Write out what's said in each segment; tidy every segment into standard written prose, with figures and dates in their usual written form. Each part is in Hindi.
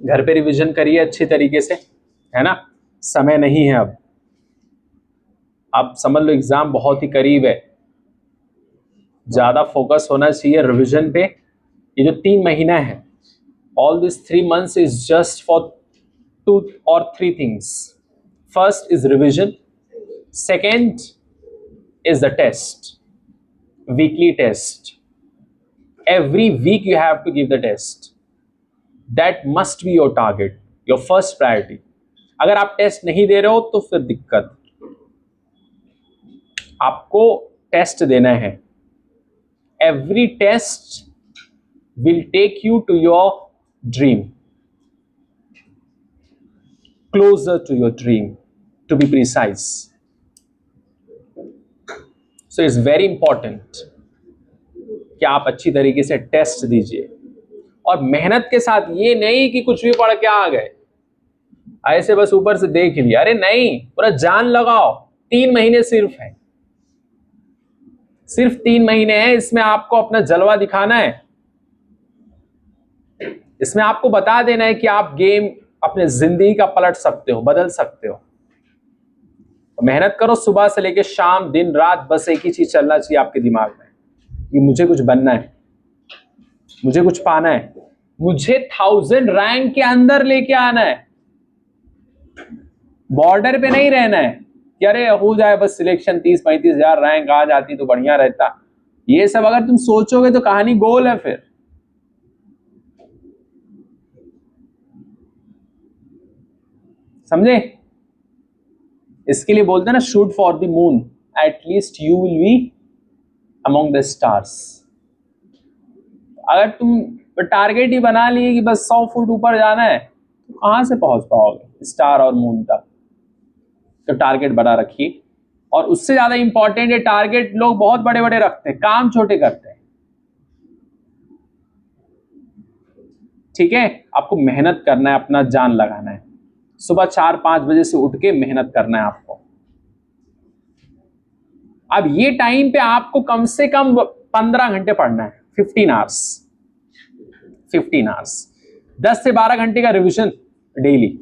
घर पे रिवीजन करिए अच्छी तरीके से, है ना, समय नहीं है अब, आप समझ लो एग्जाम बहुत ही करीब है, ज्यादा फोकस होना चाहिए रिवीजन पे। ये जो 3 महीना है, all this 3 months is just for 2 or 3 things. First is revision, second is the test, weekly test. Every week you have to give the test. That must be your target, your first priority. अगर आप टेस्ट नहीं दे रहे हो तो फिर दिक्कत, आपको टेस्ट देना है। Every test will take you to your dream, closer to your dream, to be precise. So it's very important कि आप अच्छी तरीके से टेस्ट दीजिए, और मेहनत के साथ ये नहीं कि कुछ भी पढ़ के आ गए, ऐसे बस ऊपर से देख लिया, अरे नहीं, पूरा जान लगाओ। 3 महीने सिर्फ है, सिर्फ 3 महीने हैं, इसमें आपको अपना जलवा दिखाना है, इसमें आपको बता देना है कि आप गेम अपने जिंदगी का पलट सकते हो, बदल सकते हो। मेहनत करो सुबह से लेकर शाम, दिन रात, बस एक ही चीज चलना चाहिए आपके दिमाग में कि मुझे कुछ बनना है, मुझे कुछ पाना है, मुझे 1000 रैंक के अंदर लेके आना है, बॉर्डर पे नहीं रहना है कि अरे हो जाए बस सिलेक्शन, 30-35 हजार रैंक आ जाती तो बढ़िया रहता। ये सब अगर तुम सोचोगे तो कहानी गोल है फिर। समझे? इसके लिए बोलते हैं ना, shoot for the moon, at least you will be among the stars. अगर तुम टारगेट ही बना लिए कि बस 100 फुट ऊपर जाना है, तो कहां से पहुंच पाओगे स्टार और मून तक? तो टारगेट बड़ा रखिए, और उससे ज्यादा इंपॉर्टेंट है, टारगेट लोग बहुत बड़े बड़े रखते हैं, काम छोटे करते हैं। ठीक है, आपको मेहनत करना है, अपना जान लगाना है, सुबह 4-5 बजे से उठ के मेहनत करना है आपको। अब ये टाइम पे आपको कम से कम 15 घंटे पढ़ना है, 15 आवर्स, 15 आवर्स, 10 से 12 घंटे का रिवीजन डेली,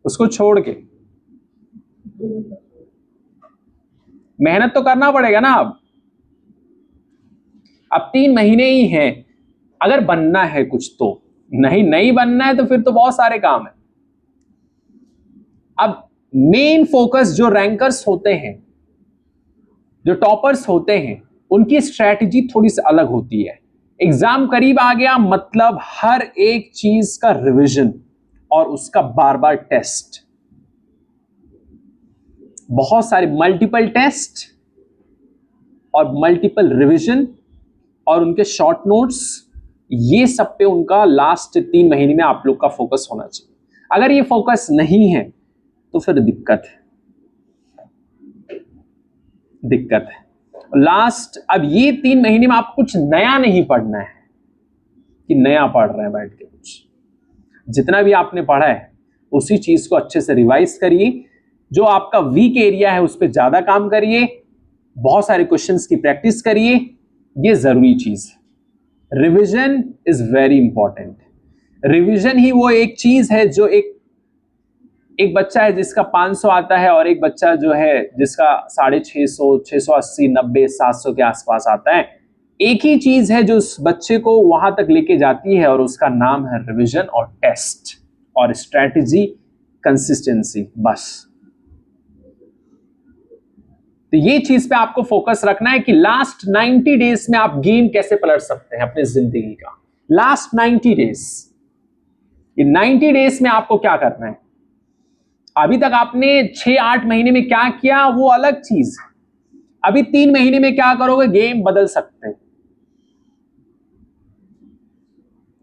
उसको छोड़ के मेहनत तो करना पड़ेगा ना। अब 3 महीने ही हैं, अगर बनना है कुछ तो, नहीं बनना है तो फिर तो बहुत सारे काम है। अब मेन फोकस जो रैंकर्स होते हैं, जो टॉपर्स होते हैं, उनकी स्ट्रैटेजी थोड़ी सी अलग होती है। एग्जाम करीब आ गया मतलब हर एक चीज का रिवीजन और उसका बार बार टेस्ट, बहुत सारे मल्टीपल टेस्ट और मल्टीपल रिवीजन और उनके शॉर्ट नोट्स, ये सब पे उनका लास्ट 3 महीने में आप लोग का फोकस होना चाहिए। अगर ये फोकस नहीं है तो फिर दिक्कत है। लास्ट, अब ये 3 महीने में आप कुछ नया नहीं पढ़ना है कि नया पढ़ रहे हैं बैठ के, कुछ जितना भी आपने पढ़ा है उसी चीज को अच्छे से रिवाइज करिए, जो आपका वीक एरिया है उस पर ज्यादा काम करिए, बहुत सारे क्वेश्चंस की प्रैक्टिस करिए, ये जरूरी चीज है। Revision is very important. Revision ही वो एक चीज है जो एक बच्चा है जिसका 500 आता है और एक बच्चा जो है जिसका 650, 680, 90, 700 के आसपास आता है, एक ही चीज है जो उस बच्चे को वहां तक लेके जाती है, और उसका नाम है रिवीजन और टेस्ट और स्ट्रेटजी, कंसिस्टेंसी, बस। तो ये चीज पे आपको फोकस रखना है कि लास्ट 90 डेज में आप गेम कैसे पलट सकते हैं अपनी जिंदगी का। लास्ट 90 डेज, ये 90 डेज में आपको क्या करना है? अभी तक आपने 6-8 महीने में क्या किया वो अलग चीज है, अभी 3 महीने में क्या करोगे, गेम बदल सकते हैं।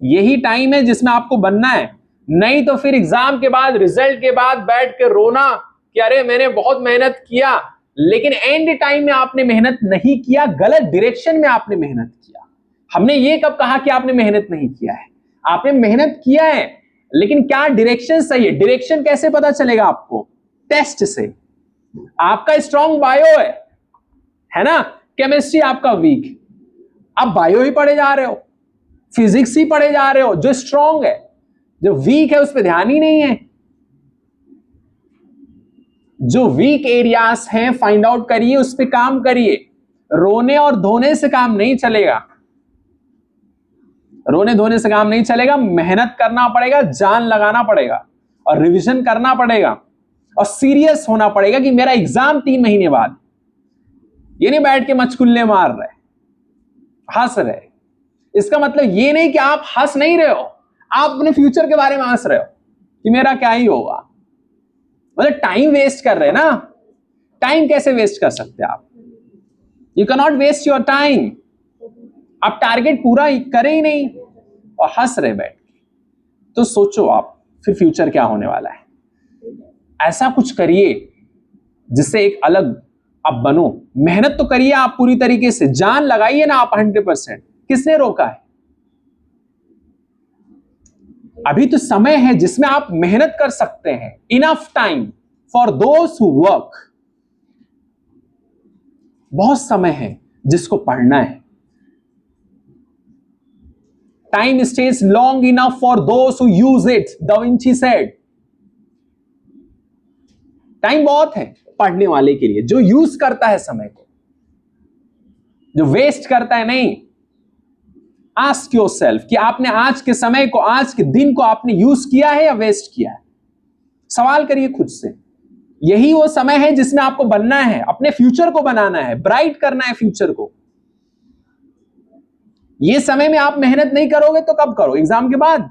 यही टाइम है जिसमें आपको बनना है, नहीं तो फिर एग्जाम के बाद, रिजल्ट के बाद बैठ के रोना कि अरे मैंने बहुत मेहनत किया, लेकिन एंड टाइम में आपने मेहनत नहीं किया, गलत डायरेक्शन में आपने मेहनत किया। हमने ये कब कहा कि आपने मेहनत नहीं किया है? आपने मेहनत किया है, लेकिन क्या डायरेक्शन सही है? डायरेक्शन कैसे पता चलेगा आपको? टेस्ट से। आपका स्ट्रॉन्ग बायो है ना, केमिस्ट्री आपका वीक, आप बायो ही पढ़े जा रहे हो, फिजिक्स ही पढ़े जा रहे हो। जो स्ट्रांग है, जो वीक है उस पर ध्यान ही नहीं है। जो वीक एरियाज हैं फाइंड आउट करिए, उस पर काम करिए। रोने और धोने से काम नहीं चलेगा, रोने धोने से काम नहीं चलेगा। मेहनत करना पड़ेगा, जान लगाना पड़ेगा और रिवीजन करना पड़ेगा और सीरियस होना पड़ेगा कि मेरा एग्जाम 3 महीने बाद। ये नहीं बैठ के मचकुल्ले मार रहे, हंस रहे। इसका मतलब ये नहीं कि आप हंस नहीं रहे हो, आप अपने फ्यूचर के बारे में हंस रहे हो कि मेरा क्या ही होगा। मतलब टाइम वेस्ट कर रहे हैं ना। टाइम कैसे वेस्ट कर सकते हैं आप? You can not waste your time. आप टारगेट पूरा करे ही नहीं और हंस रहे बैठ के। तो सोचो आप फिर फ्यूचर क्या होने वाला है। ऐसा कुछ करिए जिससे एक अलग आप बनो। मेहनत तो करिए आप पूरी तरीके से, जान लगाइए ना आप 100%। किसने रोका है? अभी तो समय है जिसमें आप मेहनत कर सकते हैं। Enough time for those who work. बहुत समय है जिसको पढ़ना है। Time stage long enough for those who use it, da Vinci said. Time बहुत है पढ़ने वाले के लिए, जो यूज करता है समय को, जो वेस्ट करता है नहीं। आस्क योरसेल्फ कि आपने आज के समय को, आज के दिन को आपने यूज किया है या वेस्ट किया है। सवाल करिए खुद से। यही वो समय है जिसमें आपको बनना है, अपने फ्यूचर को बनाना है, ब्राइट करना है फ्यूचर को। ये समय में आप मेहनत नहीं करोगे तो कब करो? एग्जाम के बाद।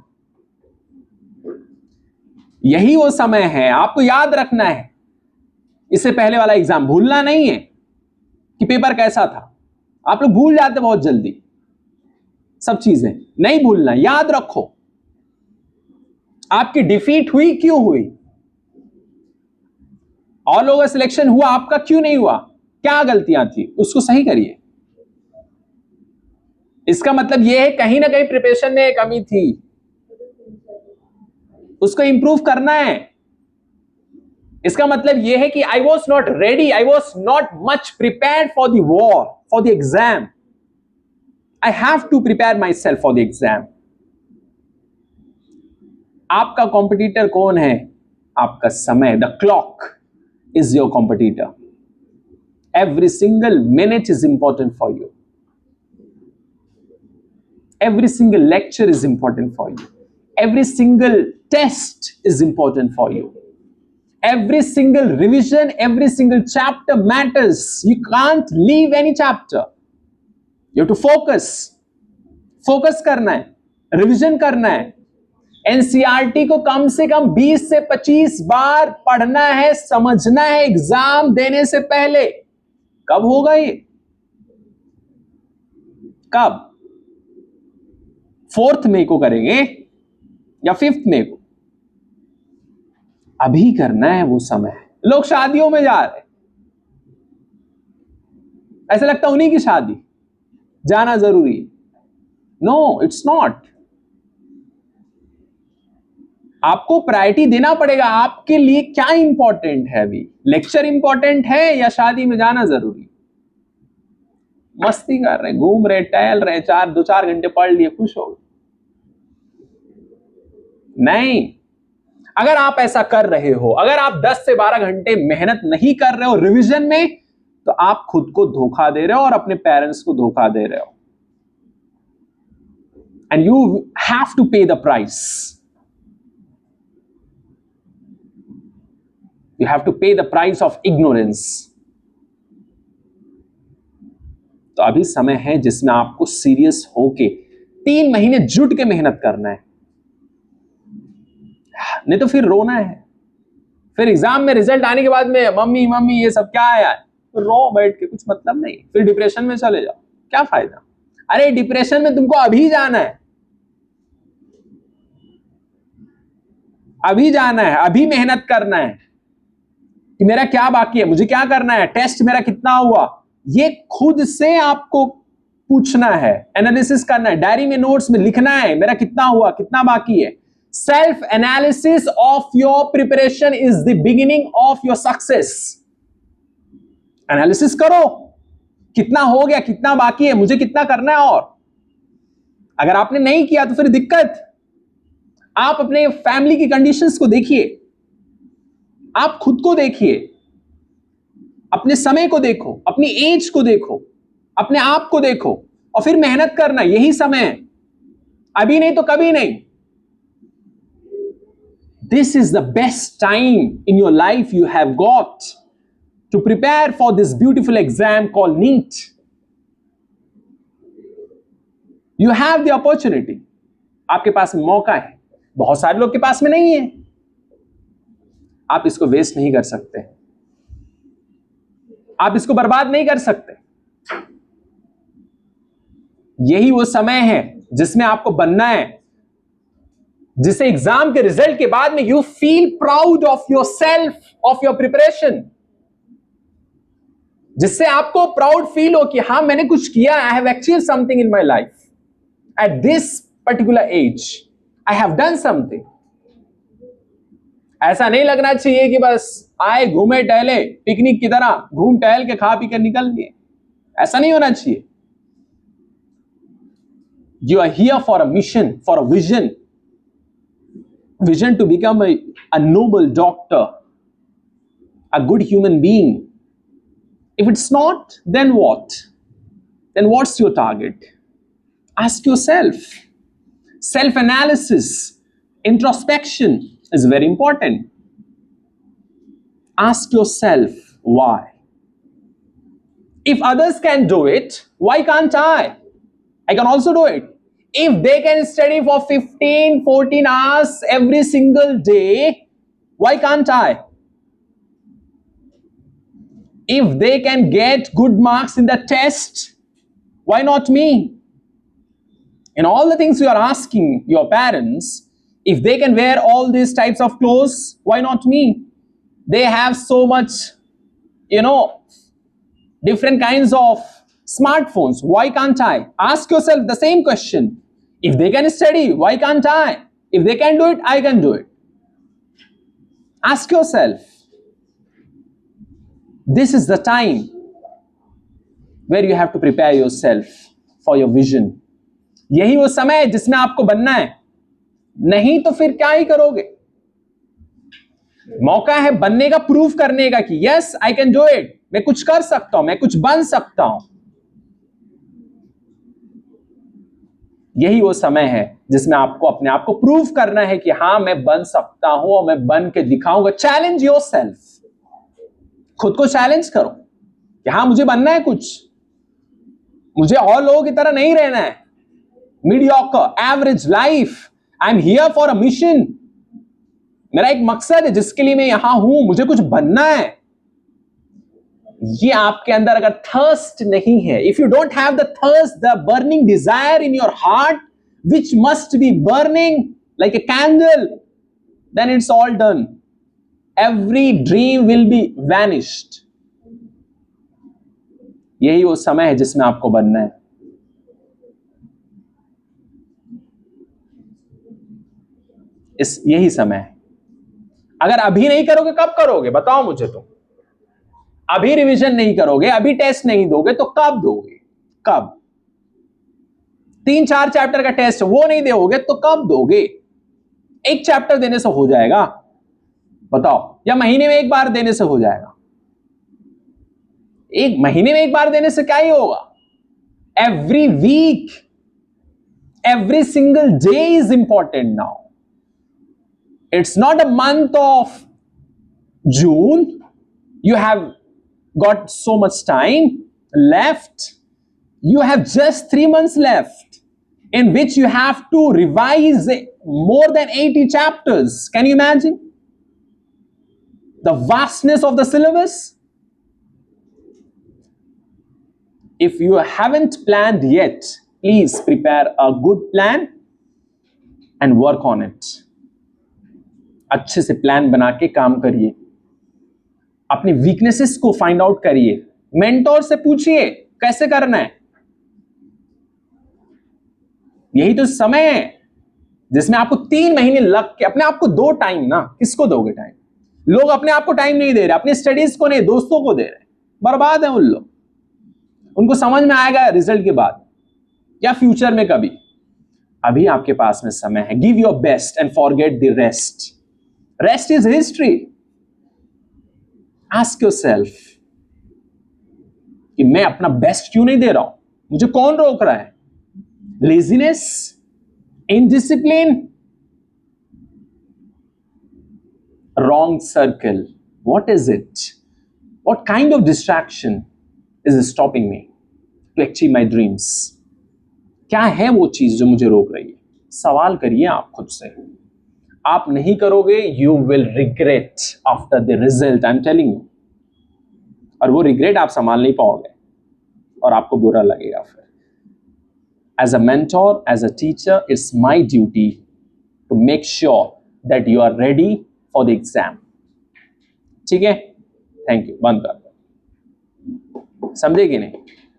यही वो समय है, आपको याद रखना है। इससे पहले वाला एग्जाम भूलना नहीं है कि पेपर कैसा था। आप लोग भूल जाते बहुत जल्दी, सब चीजें नहीं भूलना, याद रखो। आपकी डिफीट हुई क्यों हुई? और लोगों का सिलेक्शन हुआ, आपका क्यों नहीं हुआ? क्या गलतियां थी? उसको सही करिए। इसका मतलब यह है कहीं ना कहीं प्रिपरेशन में कमी थी, उसको इंप्रूव करना है। इसका मतलब यह है कि I was not ready, I was not much prepared for the war, for the exam. I have to prepare my self for the exam. आपका कॉम्पिटिटर कौन है? आपका समय। The clock is your competitor. Every single minute is important for you. Every single lecture is important for you. Every single test is important for you. Every single revision, every single chapter matters. You can't leave any chapter. You have to focus. Focus करना है, revision करना है। एनसीईआरटी को कम से कम 20 से 25 बार पढ़ना है, समझना है एग्जाम देने से पहले। कब होगा ये? कब? 4 मई को करेंगे या 5 मई को? अभी करना है वो समय। लोग शादियों में जा रहे, ऐसा लगता है उन्हीं की शादी जाना जरूरी है। No, it's not. आपको प्रायोरिटी देना पड़ेगा। आपके लिए क्या इंपॉर्टेंट है? अभी लेक्चर इंपॉर्टेंट है या शादी में जाना जरूरी? मस्ती कर रहे, घूम रहे, टहल रहे, 2-4 घंटे पढ़ लिए, खुश हो गए? नहीं। अगर आप ऐसा कर रहे हो, अगर आप 10 से 12 घंटे मेहनत नहीं कर रहे हो रिवीजन में, तो आप खुद को धोखा दे रहे हो और अपने पेरेंट्स को धोखा दे रहे हो। एंड यू हैव टू पे the price. You have to pay the price of ignorance. तो अभी समय है जिसमें आपको सीरियस होके 3 महीने जुट के मेहनत करना है, नहीं तो फिर रोना है। फिर एग्जाम में रिजल्ट आने के बाद में मम्मी मम्मी ये सब क्या आया, तो रो बैठ के, कुछ मतलब नहीं। फिर डिप्रेशन में चले जाओ, क्या फायदा? अरे डिप्रेशन में तुमको अभी जाना है, अभी जाना है, अभी मेहनत करना है कि मेरा क्या बाकी है, मुझे क्या करना है, टेस्ट मेरा कितना हुआ, ये खुद से आपको पूछना है, एनालिसिस करना है, डायरी में नोट्स में लिखना है मेरा कितना हुआ, कितना बाकी है। Self analysis of your preparation is the beginning of your success. Analysis करो, कितना हो गया, कितना बाकी है, मुझे कितना करना है और। अगर आपने नहीं किया तो फिर दिक्कत। आप अपने फैमिली की कंडीशंस को देखिए, आप खुद को देखिए, अपने समय को देखो, अपनी एज को देखो, अपने आप को देखो और फिर मेहनत करना। यही समय है, अभी नहीं तो कभी नहीं। This is the best time in your life you have got to prepare for this beautiful exam called NEET. You have the opportunity. आपके पास मौका है, बहुत सारे लोग के पास में नहीं है। आप इसको वेस्ट नहीं कर सकते, आप इसको बर्बाद नहीं कर सकते। यही वो समय है जिसमें आपको बनना है, जिसे एग्जाम के रिजल्ट के बाद में you feel proud of your self, of your preparation, जिससे आपको प्राउड फील हो कि हां मैंने कुछ किया, I have achieved something in my life at this particular age, I have done something. ऐसा नहीं लगना चाहिए कि बस आए घूमे टहले, पिकनिक की तरह घूम टहल के खा पी कर निकल गए। ऐसा नहीं होना चाहिए। You are here for a mission, for a vision. Vision to become a noble doctor, a good human being. If it's not, then what? Then what's your target? Ask yourself. Self-analysis, introspection is very important. Ask yourself why. If others can do it, why can't I? I can also do it. If they can study for 15, 14 hours every single day, why can't I? If they can get good marks in the test, why not me? In all the things you are asking your parents, if they can wear all these types of clothes, why not me? They have so much, different kinds of smartphones. Why can't I? Ask yourself the same question. If they can study, why can't I? If they can do it, I can do it. Ask yourself. This is the time where you have to prepare yourself for your vision. यही वो समय है जिसमें आपको बनना है, नहीं तो फिर क्या ही करोगे। मौका है बनने का, प्रूफ करने का कि yes I can do it, मैं कुछ कर सकता हूं, मैं कुछ बन सकता हूं। यही वो समय है जिसमें आपको अपने आप को प्रूव करना है कि हां मैं बन सकता हूं और मैं बन के दिखाऊंगा। चैलेंज योरसेल्फ, खुद को चैलेंज करो कि हां मुझे बनना है कुछ, मुझे और लोगों की तरह नहीं रहना है। Mediocre, average life, I am here for a mission. मेरा एक मकसद है जिसके लिए मैं यहां हूं, मुझे कुछ बनना है। ये आपके अंदर अगर थर्स्ट नहीं है, if you don't have the thirst, the burning desire in your heart which must be burning like a candle, then it's all done. Every dream will be vanished. यही वो समय है जिसमें आपको बनना है। यही समय है। अगर अभी नहीं करोगे कब करोगे बताओ मुझे। तो अभी रिवीजन नहीं करोगे, अभी टेस्ट नहीं दोगे तो कब दोगे? कब? 3-4 चैप्टर का टेस्ट वो नहीं दोगे तो कब दोगे? एक चैप्टर देने से हो जाएगा बताओ, या महीने में एक बार देने से हो जाएगा? एक महीने में एक बार देने से क्या ही होगा? Every week, every single day is important now. It's not a month of June. You have got so much time left. You have just 3 months left in which you have to revise more than 80 chapters. Can you imagine the vastness of the syllabus? If you haven't planned yet, please prepare a good plan and work on it. अच्छे से प्लान बना के काम करिए, अपनी वीकनेसेस को फाइंड आउट करिए, मेंटोर से पूछिए कैसे करना है। यही तो समय है जिसमें आपको 3 महीने लग के अपने आप को दो टाइम ना। किसको दोगे टाइम? लोग अपने आप को टाइम नहीं दे रहे, अपनी स्टडीज को नहीं, दोस्तों को दे रहे। बर्बाद है उन लोग। उनको समझ में आएगा रिजल्ट के बाद या फ्यूचर में कभी। अभी आपके पास में समय है. Give your best and forget the rest. Rest is history. Ask yourself कि मैं अपना बेस्ट क्यों नहीं दे रहा हूं, मुझे कौन रोक रहा है? Laziness, indiscipline, wrong circle. What is it? What kind of distraction is stopping me to achieve my dreams? क्या है वो चीज जो मुझे रोक रही है? सवाल करिए आप खुद से. आप नहीं करोगे, you will regret after the result. I'm telling you. और वो रिग्रेट आप संभाल नहीं पाओगे और आपको बुरा लगेगा फिर. As a mentor, as a teacher, it's my duty to make sure that you are ready for the exam. ठीक है? Thank you. बंद कर दो. समझे कि नहीं?